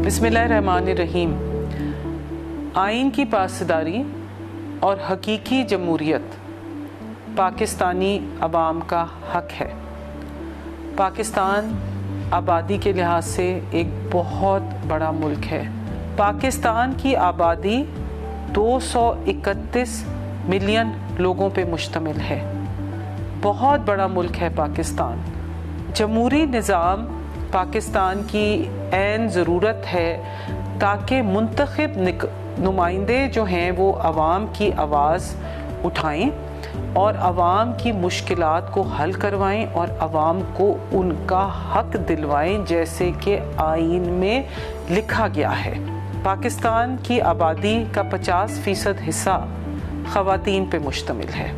बिस्मिल्लाहिर्रहमानिर्रहीम। आइन की पासदारी और हकीकी जमहूरियत पाकिस्तानी अवाम का हक है। पाकिस्तान आबादी के लिहाज से एक बहुत बड़ा मुल्क है। पाकिस्तान की आबादी 231 मिलियन लोगों पे मुश्तमिल है। बहुत बड़ा मुल्क है पाकिस्तान। जमहूरी निज़ाम पाकिस्तान की ऐन ज़रूरत है ताकि मुंतखब नुमाइंदे जो हैं वो आवाम की आवाज़ उठाएं और आवाम की मुश्किलात को हल करवाएं और आवाम को उनका हक दिलवाएं जैसे कि आइन में लिखा गया है। पाकिस्तान की आबादी का 50% हिस्सा ख़वातीन पे मुश्तमिल है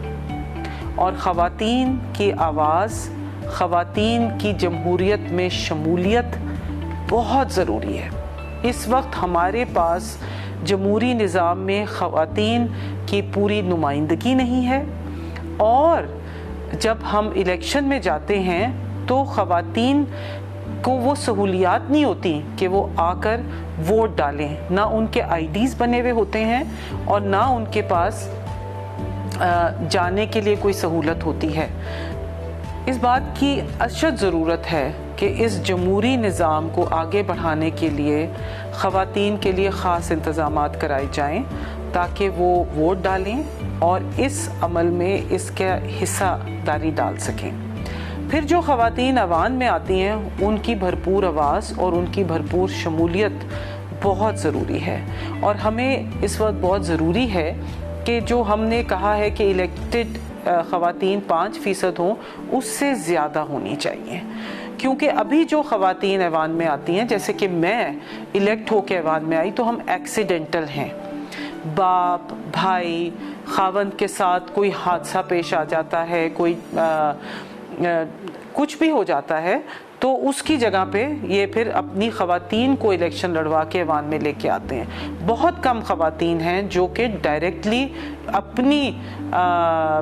और ख़वातीन की आवाज़, ख़वातीन की जमहूरियत में शमूलियत बहुत ज़रूरी है। इस वक्त हमारे पास जमहूरी निज़ाम में ख़वातीन की पूरी नुमाइंदगी नहीं है और जब हम इलेक्शन में जाते हैं तो ख़वातीन को वो सहूलियात नहीं होती कि वो आकर वोट डालें। ना उनके आईडीज़ बने हुए होते हैं और ना उनके पास जाने के लिए कोई सहूलत होती है। इस बात की अशद ज़रूरत है कि इस जमहूरी निज़ाम को आगे बढ़ाने के लिए ख़वातीन के लिए ख़ास इंतज़ामात कराए जाएं ताकि वो वोट डालें और इस अमल में इसका हिस्सादारी डाल सकें। फिर जो ख़वातीन अवान में आती हैं उनकी भरपूर आवाज़ और उनकी भरपूर शमूलियत बहुत ज़रूरी है और हमें इस वक्त बहुत ज़रूरी है कि जो हमने कहा है कि इलेक्टेड ख़वातीन 5% हों, उससे ज़्यादा होनी चाहिए। क्योंकि अभी जो ख़वातीन ऐवान में आती हैं, जैसे कि मैं इलेक्ट होकर ऐवान में आई, तो हम एक्सीडेंटल हैं। बाप भाई खावंद के साथ कोई हादसा पेश आ जाता है, कोई कुछ भी हो जाता है, तो उसकी जगह पे ये फिर अपनी ख़वातीन को इलेक्शन लड़वा के ऐवान में लेके आते हैं। बहुत कम ख़वातीन हैं जो कि डायरेक्टली अपनी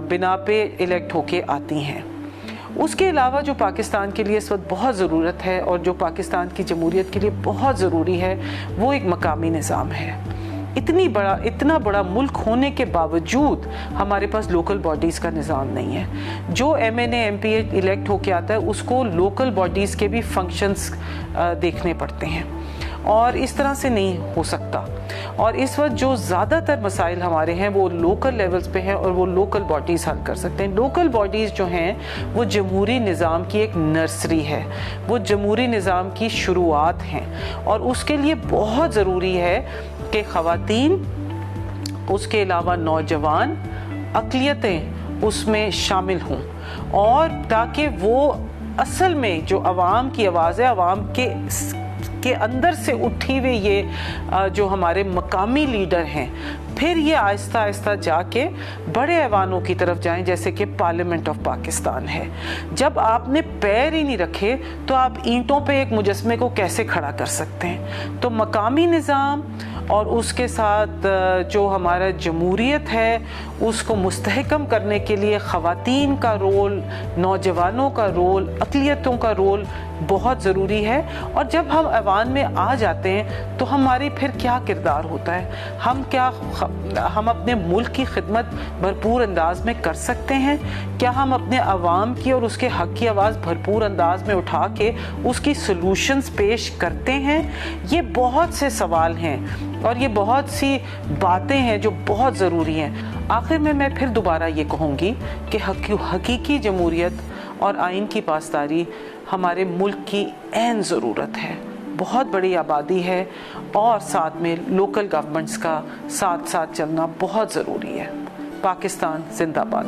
बिना पे इलेक्ट होके आती हैं। उसके अलावा जो पाकिस्तान के लिए इस वक्त बहुत ज़रूरत है और जो पाकिस्तान की जमहूरियत के लिए बहुत ज़रूरी है वो एक मकामी निज़ाम है। इतना बड़ा मुल्क होने के बावजूद हमारे पास लोकल बॉडीज़ का निज़ाम नहीं है। जो MNA MP इलेक्ट होके आता है उसको लोकल बॉडीज़ के भी फंक्शंस देखने पड़ते हैं और इस तरह से नहीं हो सकता। और इस वक्त जो ज़्यादातर मसाइल हमारे हैं वो लोकल लेवल्स पे हैं और वो लोकल बॉडीज़ हल कर सकते हैं। लोकल बॉडीज़ जो हैं वो जमहूरी निज़ाम की एक नर्सरी है, वो जमहूरी निज़ाम की शुरुआत हैं और उसके लिए बहुत ज़रूरी है कि ख़वातीन, उसके अलावा नौजवान, अक़लियतें उसमें शामिल हों और ताकि वो असल में जो आवाम की आवाज़ है, आवाम के अंदर से उठी हुई ये जो हमारे मकामी लीडर हैं, फिर ये आहिस्ता आहिस्ता जाके बड़े ऐवानों की तरफ जाएं जैसे कि पार्लियामेंट ऑफ पाकिस्तान है। जब आपने पैर ही नहीं रखे तो आप ईंटों पे एक मुजस्मे को कैसे खड़ा कर सकते हैं? तो मकामी निज़ाम और उसके साथ जो हमारा जमहूरियत है उसको मुस्तहकम करने के लिए ख़वातीन का रोल, नौजवानों का रोल, अक़लियतों का रोल बहुत ज़रूरी है। और जब हम ऐवान में आ जाते हैं तो हमारी फिर क्या किरदार होता है, हम अपने मुल्क की खिदमत भरपूर अंदाज में कर सकते हैं? क्या हम अपने अवाम की और उसके हक़ की आवाज़ भरपूर अंदाज में उठा के उसकी सॉल्यूशंस पेश करते हैं? ये बहुत से सवाल हैं और ये बहुत सी बातें हैं जो बहुत ज़रूरी हैं। आखिर में मैं फिर दोबारा ये कहूँगी कि हकीकी जमहूरियत और आइन की पासदारी हमारे मुल्क की ऐन ज़रूरत है। बहुत बड़ी आबादी है और साथ में लोकल गवर्नमेंट्स का साथ साथ चलना बहुत ज़रूरी है। पाकिस्तान जिंदाबाद।